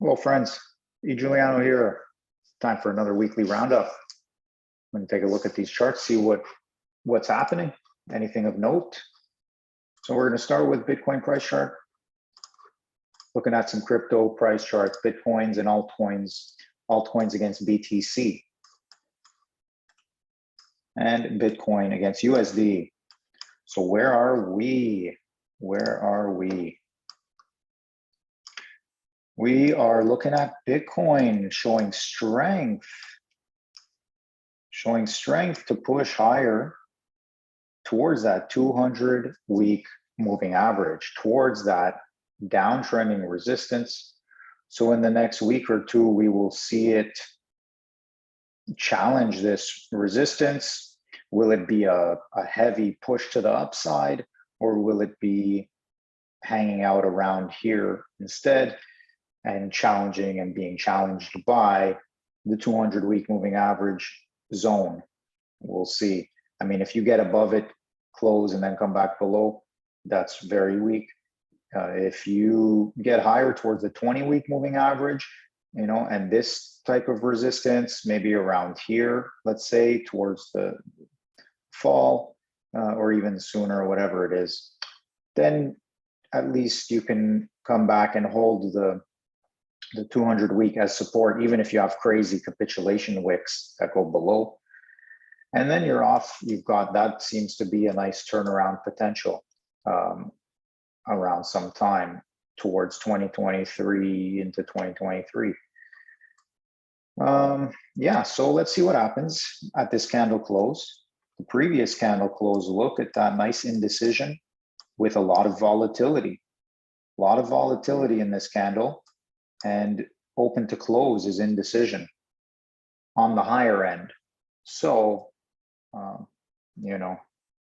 Hello, friends. E. Giuliano here. Time for another weekly roundup. I'm going to take a look at these charts, see what's happening, anything of note. So we're going to start with Bitcoin price chart, looking at some crypto price charts, Bitcoins and altcoins against BTC, and Bitcoin against USD. So where are we? Where are we? We are looking at Bitcoin showing strength to push higher towards that 200-week moving average, towards that downtrending resistance. So in the next week or two, we will see it challenge this resistance. Will it be a heavy push to the upside, or will it be hanging out around here instead and challenging and being challenged by the 200-week moving average zone? We'll see. I mean, if you get above it, close, and then come back below, that's very weak. If you get higher towards the 20-week moving average, and this type of resistance, maybe around here, let's say, towards the fall, or even sooner, whatever it is, then at least you can come back and hold the 200-week as support, even if you have crazy capitulation wicks that go below. And then you're off. You've got, that seems to be a nice turnaround potential around some time towards 2023 into 2023. Yeah, so let's see what happens at this candle close. The previous candle close, look at that nice indecision with a lot of volatility. A lot of volatility in this candle, and open to close is indecision on the higher end. So,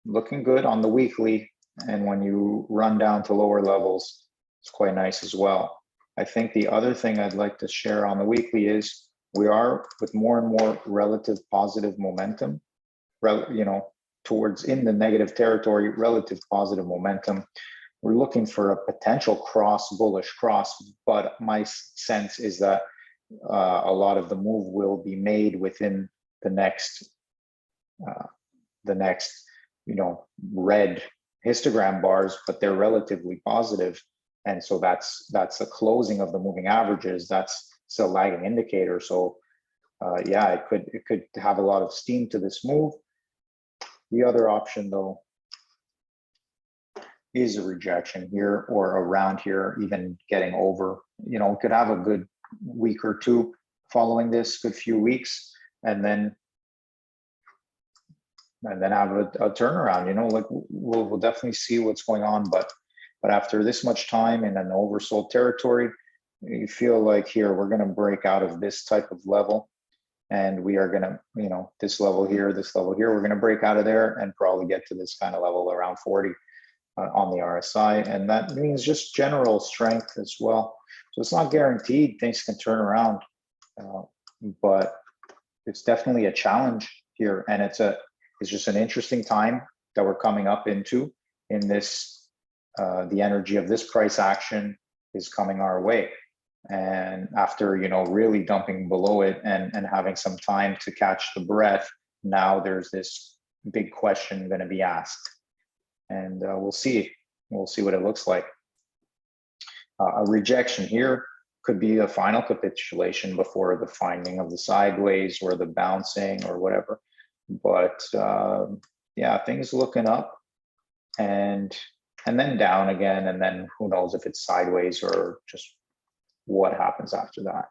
looking good on the weekly, and when you run down to lower levels, it's quite nice as well. I think the other thing I'd like to share on the weekly is we are with more and more relative positive momentum, towards in the negative territory, relative positive momentum. We're looking for a potential bullish cross, but my sense is that a lot of the move will be made within the next red histogram bars, but they're relatively positive. And so that's the closing of the moving averages. That's still lagging indicator. So yeah, it could have a lot of steam to this move. The other option though is a rejection here or around here, even getting over. Could have a good week or two following this, good few weeks, and then have a turnaround. Like we'll definitely see what's going on, but after this much time in an oversold territory, you feel like here we're going to break out of this type of level, and we are going to, this level here, we're going to break out of there and probably get to this kind of level around 40 on the RSI, and that means just general strength as well. So it's not guaranteed things can turn around, but it's definitely a challenge here, and it's just an interesting time that we're coming up into in this. The energy of this price action is coming our way, and after really dumping below it and having some time to catch the breath, now there's this big question going to be asked, and we'll see what it looks like. A rejection here could be a final capitulation before the finding of the sideways or the bouncing or whatever. But yeah, things looking up and then down again, and then who knows if it's sideways or just what happens after that.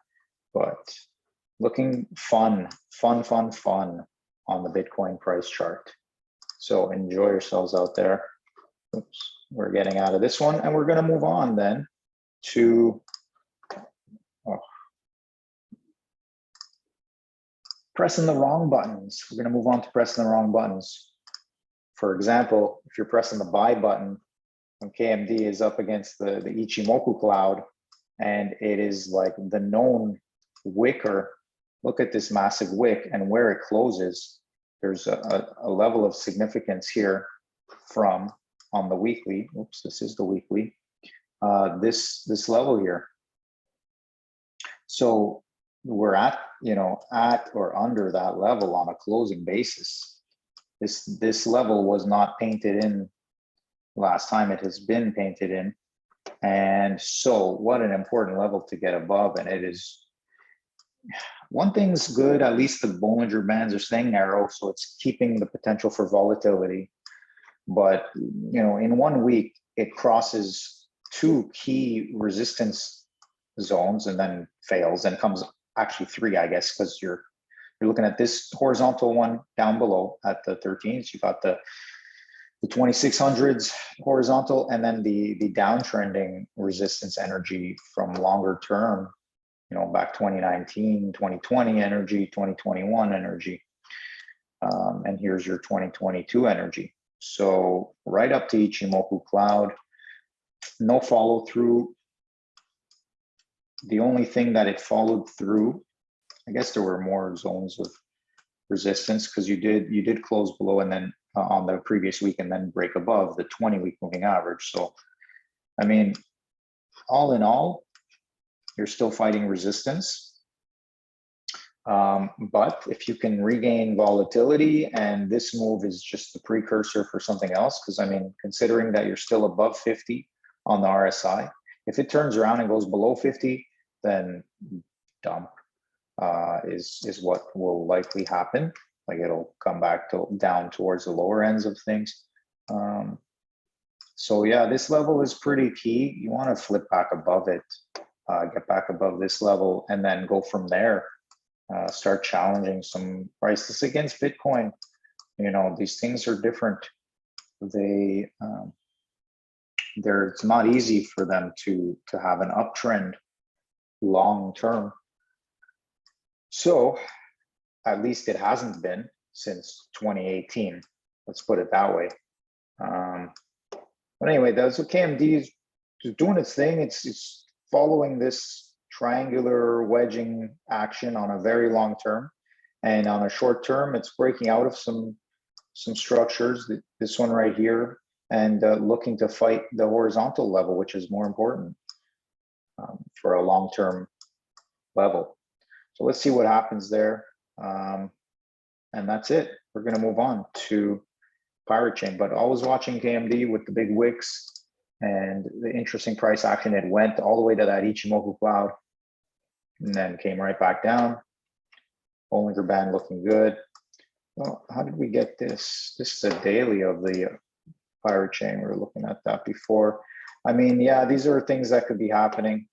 But looking fun on the Bitcoin price chart. So enjoy yourselves out there. Oops, we're getting out of this one, and we're going to move on then to pressing the wrong buttons. We're going to move on to pressing the wrong buttons. For example, if you're pressing the buy button when KMD is up against the Ichimoku cloud, and it is like the known wicker, look at this massive wick and where it closes. There's a level of significance here from on the weekly. Oops, this is the weekly. This level here. So we're at, at or under that level on a closing basis. This level was not painted in last time. It has been painted in. And so what an important level to get above. And it is, one thing's good, at least the Bollinger Bands are staying narrow, so it's keeping the potential for volatility. But, in 1 week, it crosses two key resistance zones and then fails, and comes actually three, I guess, because you're looking at this horizontal one down below at the 13s. You got the 2600s horizontal, and then the downtrending resistance energy from longer term, back 2019, 2020 energy, 2021 energy. And here's your 2022 energy. So right up to Ichimoku cloud, no follow through. The only thing that it followed through, I guess there were more zones of resistance, because you did close below and then on the previous week, and then break above the 20-week moving average. So, I mean, all in all, you're still fighting resistance. But if you can regain volatility, and this move is just the precursor for something else, because I mean, considering that you're still above 50 on the RSI, if it turns around and goes below 50, then dump is what will likely happen. Like, it'll come back down towards the lower ends of things. So yeah, this level is pretty key. You want to flip back above it, get back above this level, and then go from there. Start challenging some prices against Bitcoin. These things are different. It's not easy for them to have an uptrend long term. So at least it hasn't been since 2018. Let's put it that way. But anyway, that's what KMD is doing its thing. It's following this triangular wedging action on a very long term, and on a short term, it's breaking out of some structures. This one right here, and looking to fight the horizontal level, which is more important for a long term level. So let's see what happens there. And that's it. We're going to move on to Pirate Chain, but always watching KMD with the big wicks and the interesting price action. It went all the way to that Ichimoku cloud and then came right back down. Bollinger Band looking good. Well, how did we get this? This is a daily of the Pirate Chain. We were looking at that before. I mean, yeah, these are things that could be happening.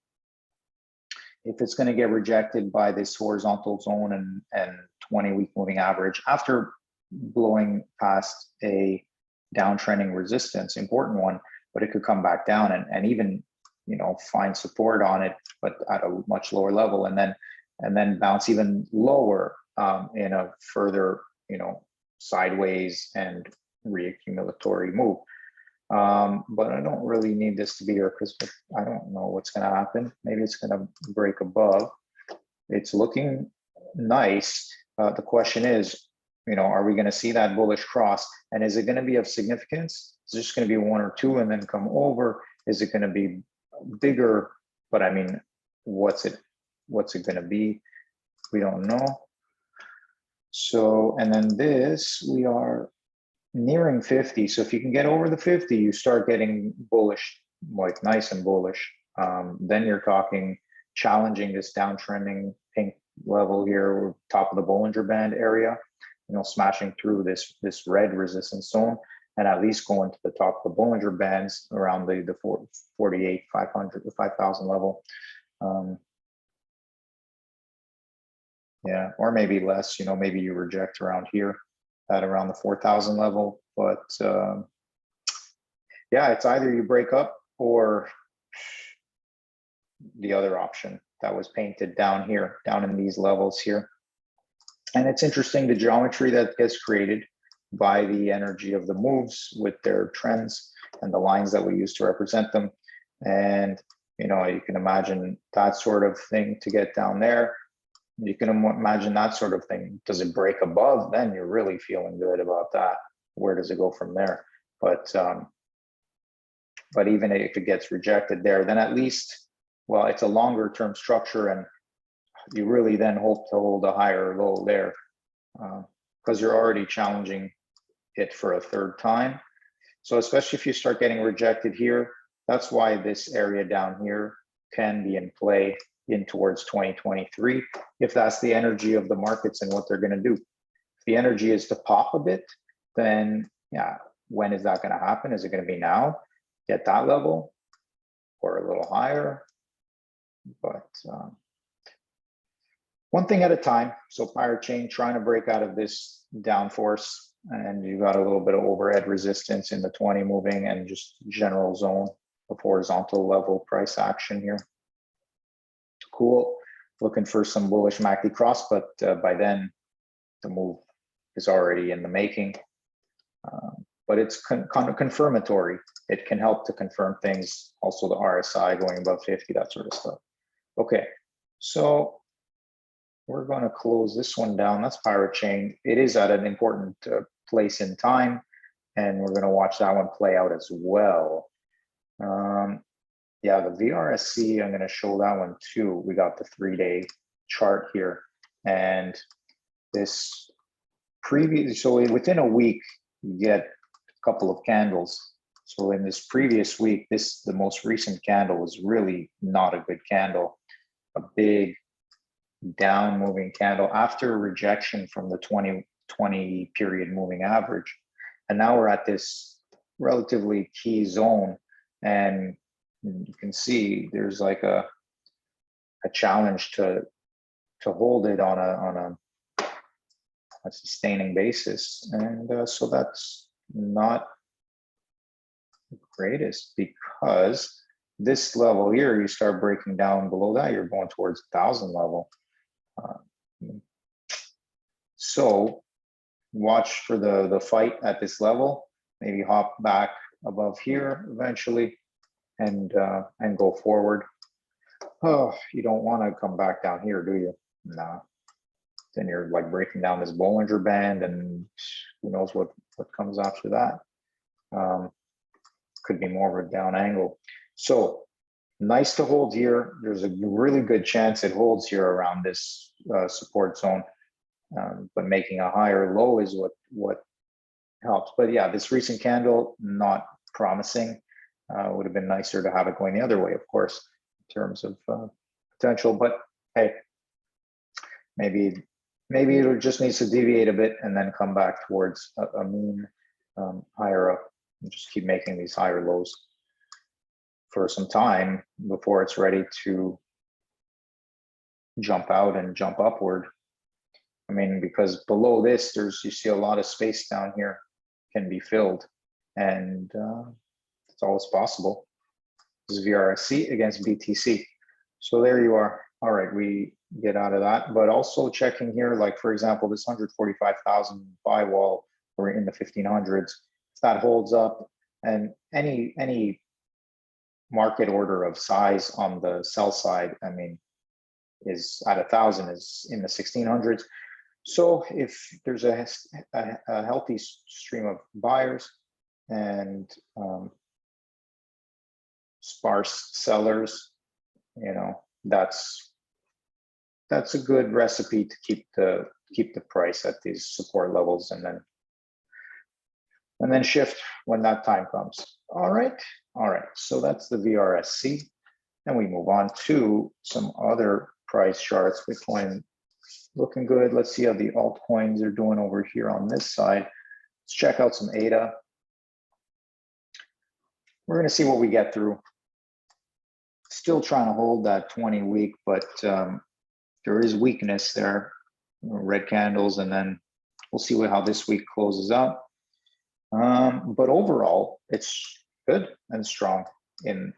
If it's going to get rejected by this horizontal zone and 20-week moving average after blowing past a downtrending resistance, important one, but it could come back down and even, find support on it, but at a much lower level, and then bounce even lower in a further, sideways and reaccumulatory move. But I don't really need this to be here, because I don't know what's going to happen. Maybe it's going to break above. It's looking nice. The question is, are we going to see that bullish cross? And is it going to be of significance? Is it just going to be one or two and then come over? Is it going to be bigger? But I mean, what's it going to be? We don't know. So, and then this, we are nearing 50. So if you can get over the 50, you start getting bullish, like nice and bullish. Then you're talking challenging this downtrending pink level here, top of the Bollinger Band area, smashing through this red resistance zone, and at least going to the top of the Bollinger Bands around the 48, 500, the 5,000 level. Yeah, or maybe less, maybe you reject around here at around the 4,000 level. But yeah, it's either you break up or the other option that was painted down here, down in these levels here. And it's interesting, the geometry that gets created by the energy of the moves with their trends and the lines that we use to represent them. And, you can imagine that sort of thing to get down there. You can imagine that sort of thing. Does it break above? Then you're really feeling good about that. Where does it go from there? But even if it gets rejected there, then at least, well, it's a longer term structure, and you really then hope to hold a higher low there because you're already challenging it for a third time. So especially if you start getting rejected here, that's why this area down here can be in play in towards 2023, if that's the energy of the markets and what they're going to do. If the energy is to pop a bit, then yeah, when is that going to happen? Is it going to be now, get that level, or a little higher? But one thing at a time. So Pirate Chain trying to break out of this downforce, and you got a little bit of overhead resistance in the 20 moving and just general zone of horizontal level price action here. Cool. Looking for some bullish MACD cross, but by then the move is already in the making. But it's kind of confirmatory. It can help to confirm things. Also the RSI going above 50, that sort of stuff. Okay, so we're going to close this one down. That's Pirate Chain. It is at an important place in time, and we're going to watch that one play out as well. Yeah, the VRSC, I'm going to show that one too. We got the 3-day chart here, and this previous, so within a week, you get a couple of candles. So in this previous week, the most recent candle was really not a good candle, a big down moving candle after rejection from the 2020 period moving average. And now we're at this relatively key zone, and you can see there's like a challenge to hold it on a sustaining basis, and so that's not the greatest, because this level here, you start breaking down below that, you're going towards 1,000 level. So watch for the fight at this level, maybe hop back above here eventually, and go forward. Oh, you don't want to come back down here, do you? No. Then you're like breaking down this Bollinger Band, and who knows what comes after that. Could be more of a down angle. So nice to hold here. There's a really good chance it holds here around this support zone, but making a higher low is what helps. But yeah, this recent candle, not promising. Would have been nicer to have it going the other way, of course, in terms of potential. But hey, maybe it just needs to deviate a bit and then come back towards a mean higher up, and just keep making these higher lows for some time before it's ready to jump out and jump upward. I mean, because below this, you see a lot of space down here can be filled, and it's always possible. This is VRSC against BTC. So there you are. All right, we get out of that, but also checking here, like for example, this 145,000 buy wall, we're in the 1500s. If that holds up, and any market order of size on the sell side, I mean, is at 1,000 is in the 1600s. So if there's a healthy stream of buyers and sparse sellers, you know, that's a good recipe to keep the price at these support levels, and then shift when that time comes. All right. So that's the VRSC. Then we move on to some other price charts. Bitcoin looking good. Let's see how the altcoins are doing over here on this side. Let's check out some ADA. We're going to see what we get through. Still trying to hold that 20 week, but there is weakness there, red candles, and then we'll see how this week closes out. But overall, it's good and strong in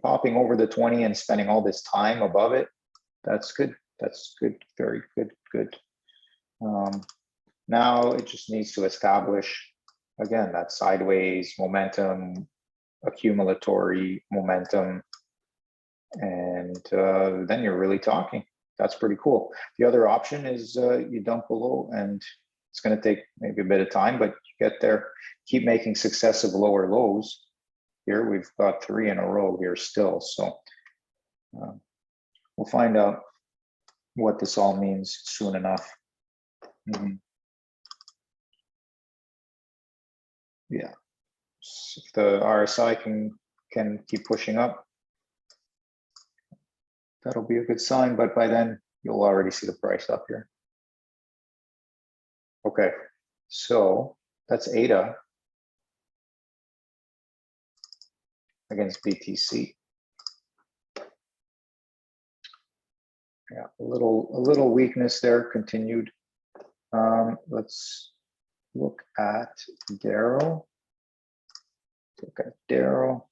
popping over the 20 and spending all this time above it. That's good. That's good. Very good. Now it just needs to establish again that sideways momentum, accumulatory momentum, and then you're really talking. That's pretty cool. The other option is you dump below, and it's going to take maybe a bit of time, but you get there. Keep making successive lower lows. Here we've got 3 in a row here still, so we'll find out what this all means soon enough. Yeah, so if the RSI can keep pushing up, that'll be a good sign, but by then you'll already see the price up here. Okay, so that's ADA against BTC. Yeah, a little weakness there continued. Let's look at Darrow. Look at Darrow.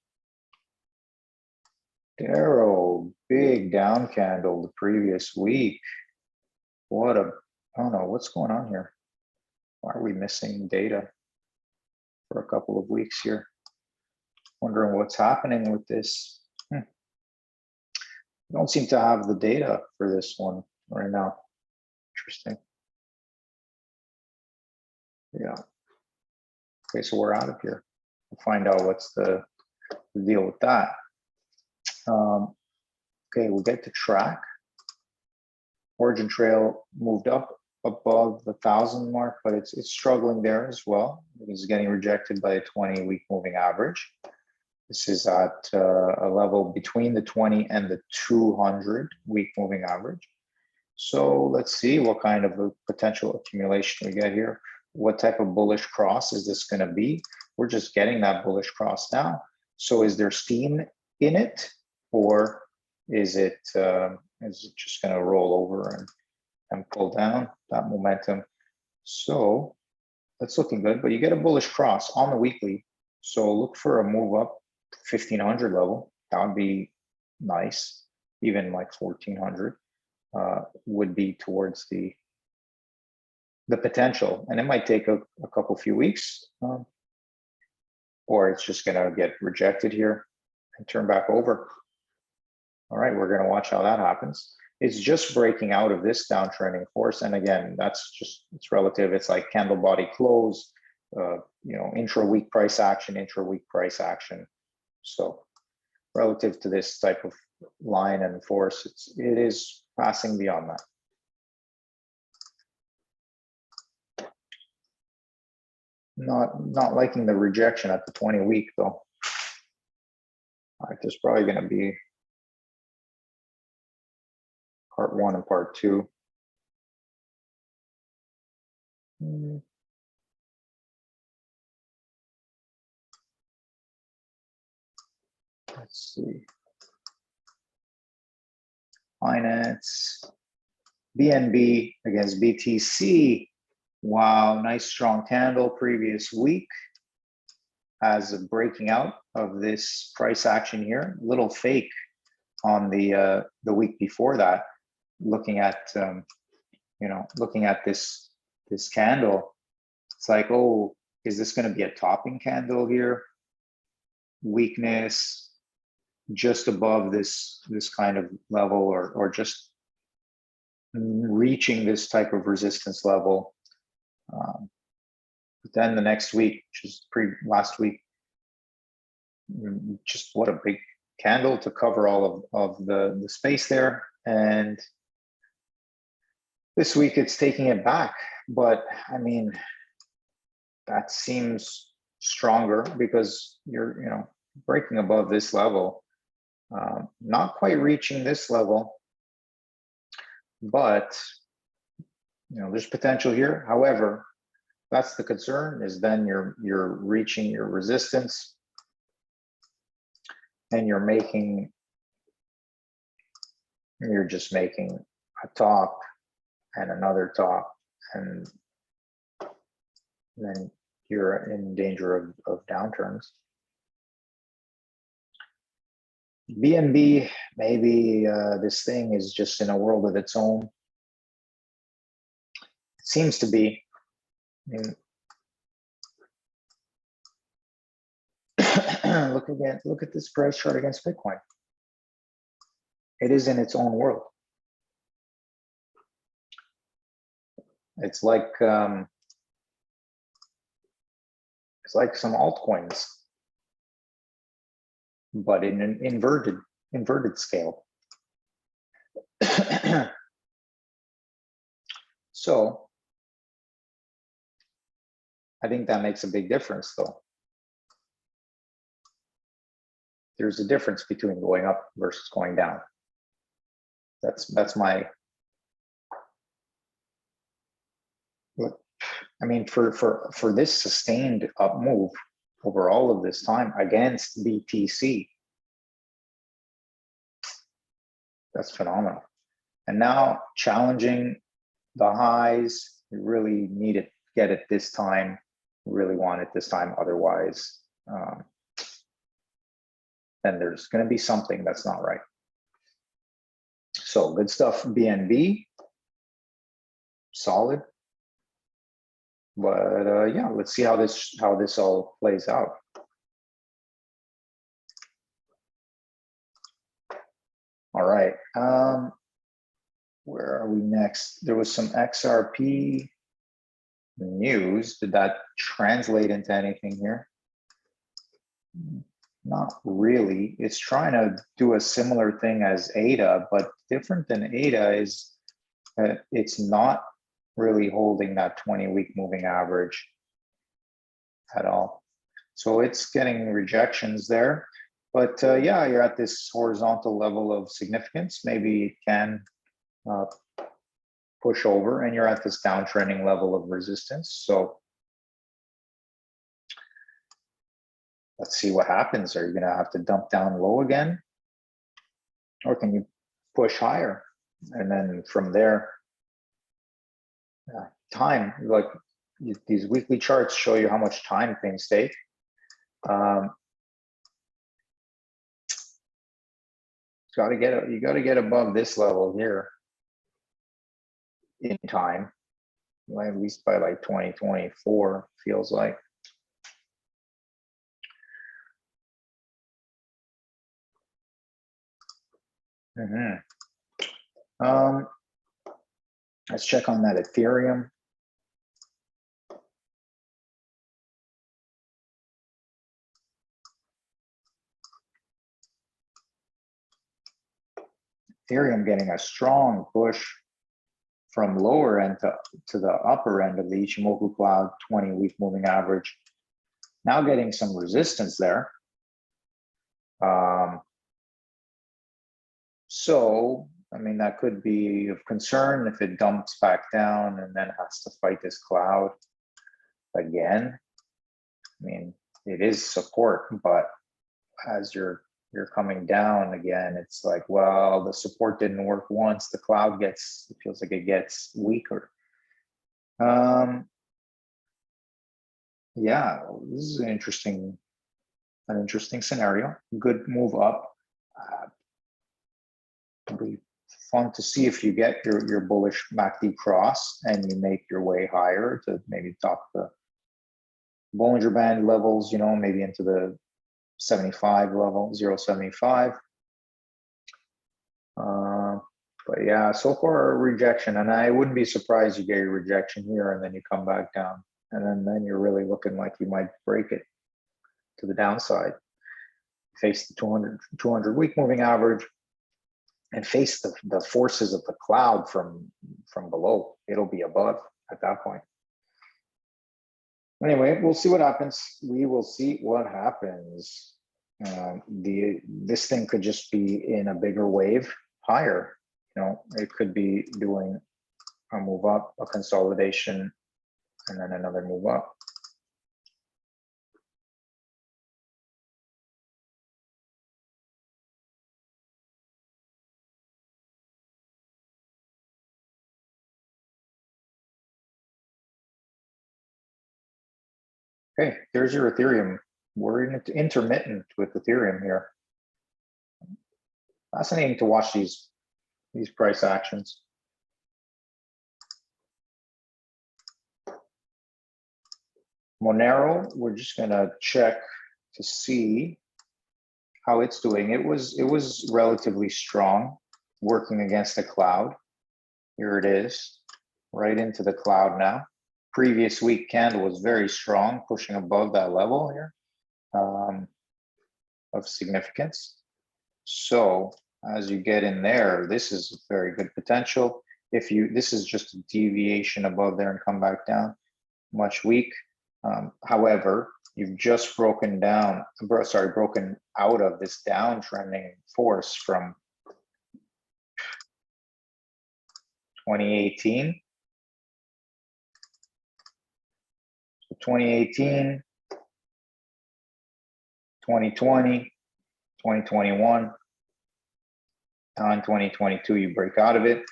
Darrow, big down candle the previous week. I don't know what's going on here. Why are we missing data for a couple of weeks here? Wondering what's happening with this. I don't seem to have the data for this one right now. Interesting. Yeah. Okay, so we're out of here. We'll find out what's the deal with that. Okay, we'll get to track. Origin Trail moved up above the 1,000 mark, but it's struggling there as well. It's getting rejected by a 20-week moving average. This is at a level between the 20 and the 200-week moving average. So let's see what kind of a potential accumulation we get here. What type of bullish cross is this going to be? We're just getting that bullish cross now. So is there steam in it, or is it just going to roll over and pull down that momentum? So that's looking good, but you get a bullish cross on the weekly. So look for a move up 1,500 level. That would be nice. Even like 1,400 would be towards the potential, and it might take a few weeks, or it's just going to get rejected here and turn back over. All right, we're going to watch how that happens. It's just breaking out of this downtrending force, and again, that's just, it's relative. It's like candle body close, intra-week price action, intra-week price action. So relative to this type of line and force, it is passing beyond that. Not liking the rejection at the 20-week though. All right, there's probably going to be part 1 and part 2. Let's see. Finance, BNB against BTC. Wow, nice strong candle previous week as a breaking out of this price action here. Little fake on the week before that. Looking at looking at this candle, it's like, oh, is this going to be a topping candle here? Weakness just above this kind of level, or just reaching this type of resistance level. But then the next week, which is last week, just what a big candle to cover all of the space there. And this week it's taking it back, but I mean, that seems stronger because you're breaking above this level, not quite reaching this level, but there's potential here. However, that's the concern, is then you're reaching your resistance and you're just making a top and another top, and then you're in danger of downturns. BNB, maybe this thing is just in a world of its own. It seems to be. I mean, look at this price chart against Bitcoin. It is in its own world. It's like some altcoins, but in an inverted scale. So I think that makes a big difference though. There's a difference between going up versus going down. That's my, I mean, for this sustained up move over all of this time against BTC, that's phenomenal. And now challenging the highs, you really need to get it this time, really want it this time, otherwise then there's going to be something that's not right. So good stuff. BNB, solid. But yeah, let's see how this all plays out. All right. Where are we next? There was some XRP news. Did that translate into anything here? Not really. It's trying to do a similar thing as ADA, but different than ADA is it's not really holding that 20-week moving average at all. So it's getting rejections there. But yeah, you're at this horizontal level of significance. Maybe it can push over, and you're at this downtrending level of resistance. So let's see what happens. Are you going to have to dump down low again? Or can you push higher? And then from there, time, like these weekly charts show you how much time things take. You got to get above this level here in time, at least by like 2024 feels like. Let's check on that Ethereum. Ethereum getting a strong push from lower end to the upper end of the Ichimoku cloud 20-week moving average. Now getting some resistance there. So, I mean, that could be of concern if it dumps back down and then has to fight this cloud again. I mean, it is support, but as you're coming down again, it's like, well, the support didn't work once, the cloud it feels like it gets weaker. Yeah, this is an interesting scenario. Good move up. It'll be fun to see if you get your bullish MACD cross and you make your way higher to maybe top the Bollinger Band levels, you know, maybe into the 75 level, 0.75. But yeah, so far a rejection, and I wouldn't be surprised you get your rejection here and then you come back down, and then you're really looking like you might break it to the downside. Face the 200 week moving average and face the forces of the cloud from below. It'll be above at that point. Anyway, we'll see what happens. We will see what happens. This thing could just be in a bigger wave higher. You know, it could be doing a move up, a consolidation, and then another move up. Okay, there's your Ethereum. We're intermittent with Ethereum here. Fascinating to watch these price actions. Monero, we're just gonna check to see how it's doing. It was relatively strong, working against the cloud. Here it is, right into the cloud now. Previous week candle was very strong, pushing above that level here of significance. So as you get in there, this is very good potential. if you, this is just a deviation above there and come back down, much weak. However, you've just broken out of this downtrending force from 2018. So 2018, 2020, 2021, now in 2022, you break out of it.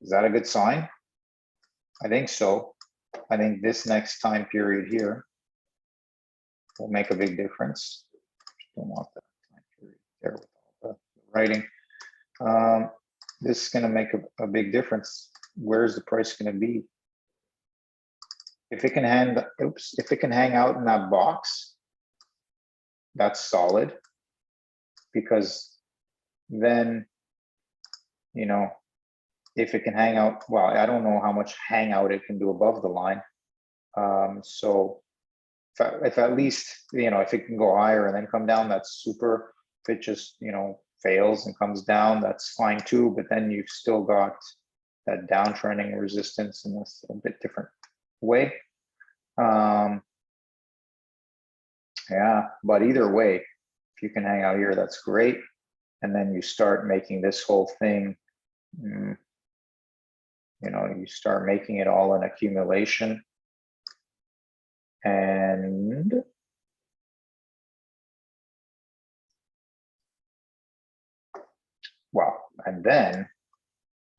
Is that a good sign? I think so. I think this next time period here will make a big difference. Don't want that time period there with all the writing. This is going to make a big difference. Where's the price going to be? If it can hang out in that box, that's solid, because then, you know, if it can hang out, well, I don't know how much hangout it can do above the line. So if at least, you know, if it can go higher and then come down, that's super. If it just, you know, fails and comes down, that's fine too. But then you've still got that downtrending resistance in this a bit different way. Yeah, but either way, if you can hang out here, that's great. And then you start making this whole thing, you know, you start making it all an accumulation. And well, and then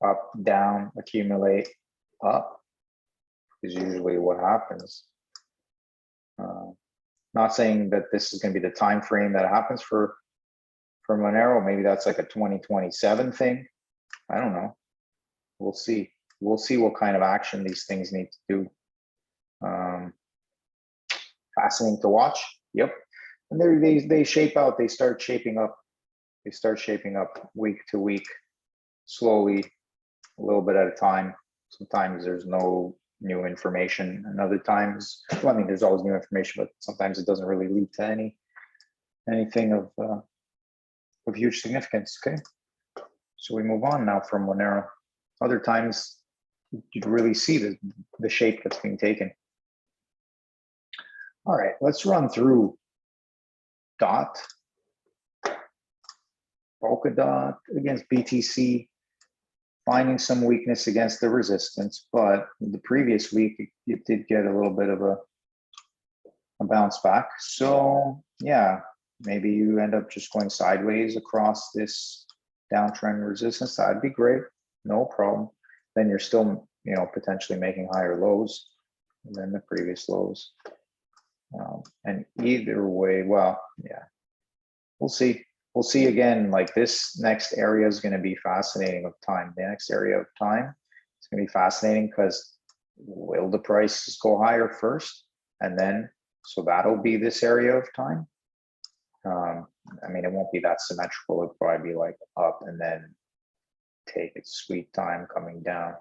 up, down, accumulate, up is usually what happens. Not saying that this is going to be the time frame that happens for Monero. Maybe that's like a 2027 thing. I don't know. We'll see. We'll see what kind of action these things need to do. Fascinating to watch. Yep. And they shape out. They start shaping up. They start shaping up week to week, slowly, a little bit at a time. Sometimes there's no new information, and other times, well, I mean, there's always new information, but sometimes it doesn't really lead to anything of huge significance. Okay, so we move on now from Monero. Other times, you'd really see the shape that's being taken. All right, let's run through DOT, Polkadot against BTC, finding some weakness against the resistance, but the previous week it did get a little bit of a bounce back. So yeah, maybe you end up just going sideways across this downtrend resistance. That'd be great, no problem. Then you're still, you know, potentially making higher lows than the previous lows. And either way, well, yeah, we'll see. We'll see again, like this next area is going to be fascinating of time. The next area of time is going to be fascinating because will the prices go higher first? And then, so that'll be this area of time. I mean, it won't be that symmetrical. It'll probably be like up and then take its sweet time coming down.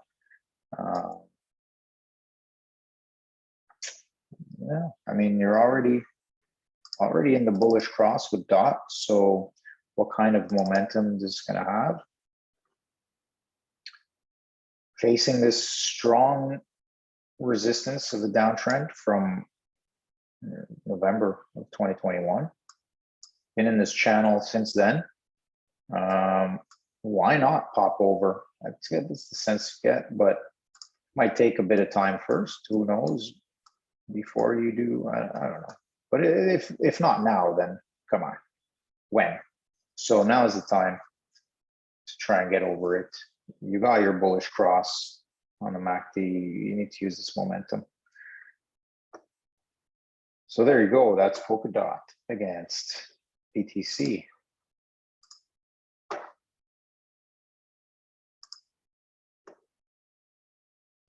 Yeah, I mean, you're already in the bullish cross with DOT. So what kind of momentum this is going to have? Facing this strong resistance of the downtrend from November of 2021. Been in this channel since then. Why not pop over? That's good. That's the sense you get, but might take a bit of time first. Who knows? Before you do, I don't know. But if not now, then come on. When? So now is the time to try and get over it. You got your bullish cross on the MACD. You need to use this momentum. So there you go. That's Polkadot against BTC.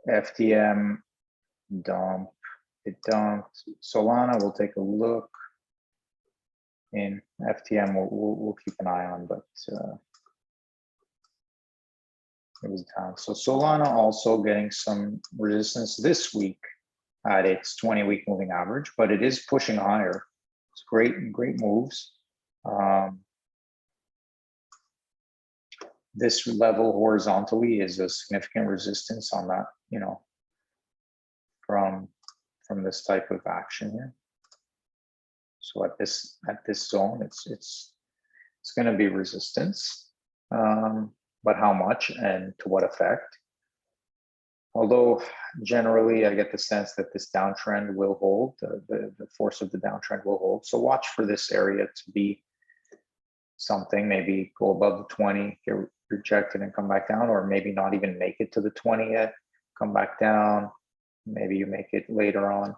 FTM dump. It dumped. Solana, we'll take a look. In FTM, we'll keep an eye on, but it was down. So Solana also getting some resistance this week at its 20-week moving average, but it is pushing higher. It's great moves. this level horizontally is a significant resistance on that, you know, from this type of action here. So at this zone, it's going to be resistance, but how much and to what effect? Although generally I get the sense that this downtrend will hold, the force of the downtrend will hold. So watch for this area to be something, maybe go above the 20, get rejected and come back down, or maybe not even make it to the 20 yet, come back down. Maybe you make it later on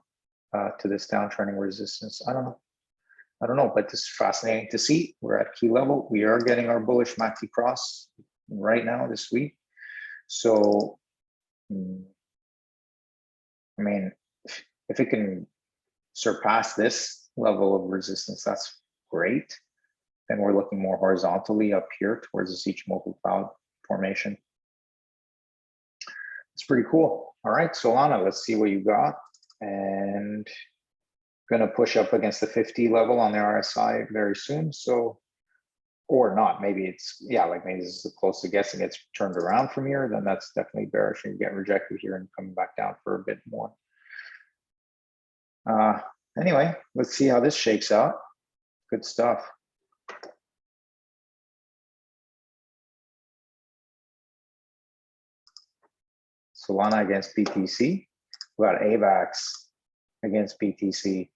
to this downtrending resistance. I don't know, but this is fascinating to see. We're at key level. We are getting our bullish MACD cross right now this week. So, I mean, if it can surpass this level of resistance, that's great. Then we're looking more horizontally up here towards this Ichimoku cloud formation. It's pretty cool. All right, Solana, let's see what you got. And gonna push up against the 50 level on the RSI very soon. So, or not, maybe it's, yeah, like maybe this is close to guessing it's turned around from here, then that's definitely bearish and you get rejected here and coming back down for a bit more. Anyway, let's see how this shakes out. Good stuff. Solana against BTC. We got AVAX against BTC.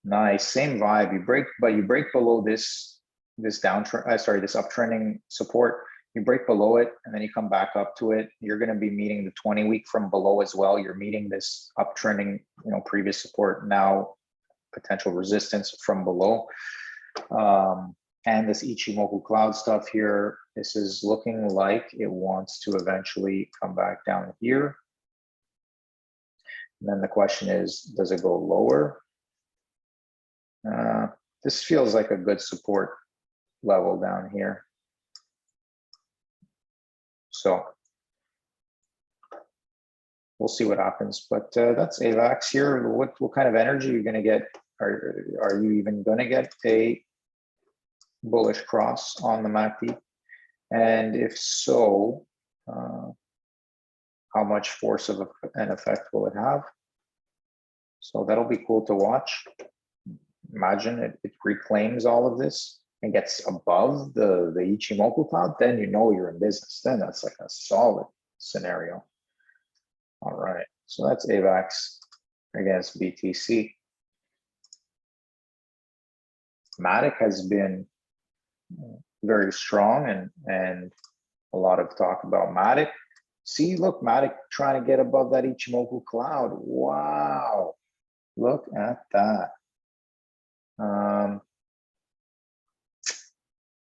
Nice, same vibe. You break, but you break below this downtrend. Sorry, this uptrending support. You break below it, and then you come back up to it. You're going to be meeting the 20-week from below as well. You're meeting this uptrending, you know, previous support, now potential resistance from below. And this Ichimoku cloud stuff here, this is looking like it wants to eventually come back down here. And then the question is, does it go lower? This feels like a good support level down here. So we'll see what happens, but that's AVAX here. What kind of energy are you going to get? Are you even going to get a bullish cross on the MACD? And if so, how much force of an effect will it have? So that'll be cool to watch. Imagine it reclaims all of this and gets above the Ichimoku cloud, then you know you're in business. Then that's like a solid scenario. All right, so that's AVAX against BTC. Matic has been very strong and a lot of talk about Matic. See, look, Matic trying to get above that Ichimoku cloud. Wow, look at that.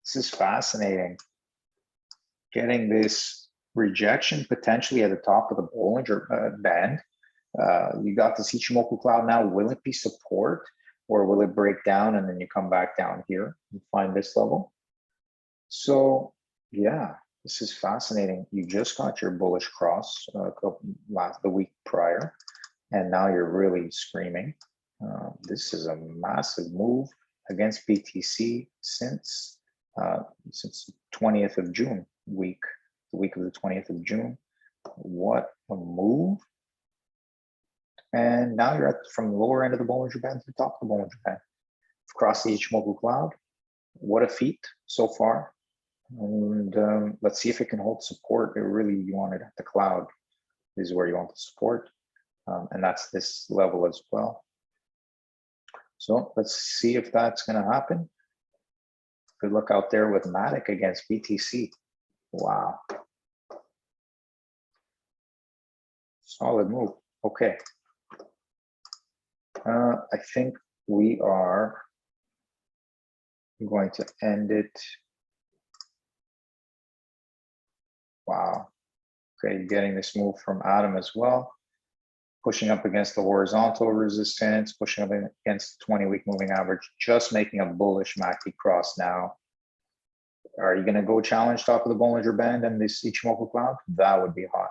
This is fascinating. Getting this rejection potentially at the top of the Bollinger Band. You got this Ichimoku cloud now. Will it be support or will it break down and then you come back down here and find this level? So yeah, this is fascinating. You just got your bullish cross the week prior, and now you're really screaming. This is a massive move against BTC since 20th of June week, the week of the 20th of June. What a move. And now you're from the lower end of the Bollinger Band to the top of the Bollinger Band. Across the Ichimoku cloud. What a feat so far. And let's see if it can hold support. You want it at the cloud. This is where you want the support. And that's this level as well. So let's see if that's going to happen. Good luck out there with Matic against BTC. Wow. Solid move. Okay. I think we are going to end it. Wow. Okay, getting this move from Adam as well. Pushing up against the horizontal resistance, pushing up against the 20-week moving average, just making a bullish MACD cross now. Are you going to go challenge top of the Bollinger Band and this Ichimoku cloud? That would be hot.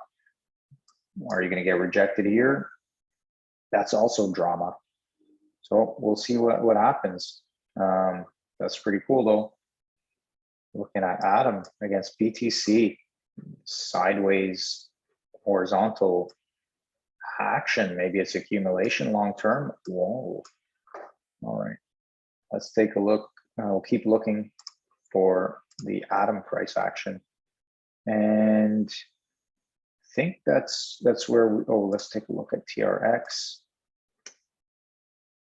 Are you going to get rejected here? That's also drama. So we'll see what happens. That's pretty cool though. Looking at Atom against BTC, sideways horizontal action. Maybe it's accumulation long term. Whoa. All right, let's take a look. We'll keep looking for the Atom price action, and I think that's where we. Oh, let's take a look at TRX.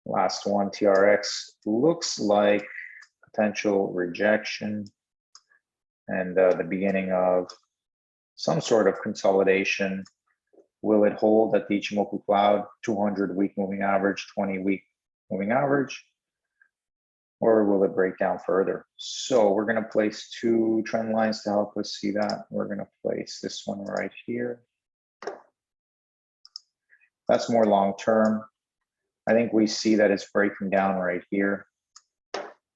Last one, TRX looks like potential rejection and the beginning of some sort of consolidation. Will it hold at the Ichimoku cloud, 200-week moving average, 20-week moving average, or will it break down further? So we're going to place two trend lines to help us see that. We're going to place this one right here. That's more long-term. I think we see that it's breaking down right here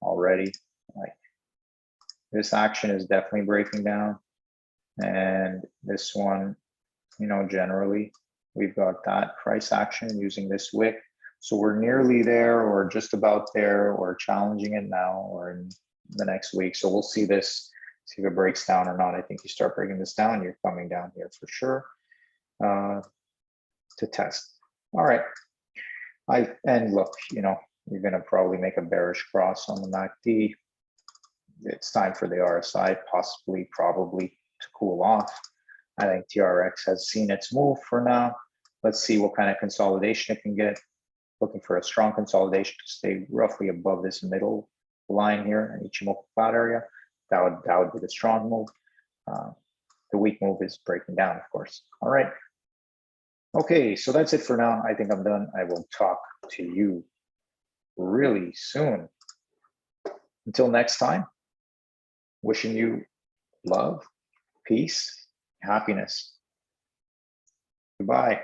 already. Like, this action is definitely breaking down. And this one, you know, generally, we've got that price action using this wick. So we're nearly there or just about there or challenging it now or in the next week. So we'll see this, see if it breaks down or not. I think you start breaking this down, you're coming down here for sure to test. All right. And look, you know, you're going to probably make a bearish cross on the MACD. It's time for the RSI, possibly, probably to cool off. I think TRX has seen its move for now. Let's see what kind of consolidation it can get. Looking for a strong consolidation to stay roughly above this middle line here in Ichimoku cloud area. That would be the strong move. The weak move is breaking down, of course. All right. Okay, so that's it for now. I think I'm done. I will talk to you really soon. Until next time, wishing you love, peace, happiness. Goodbye.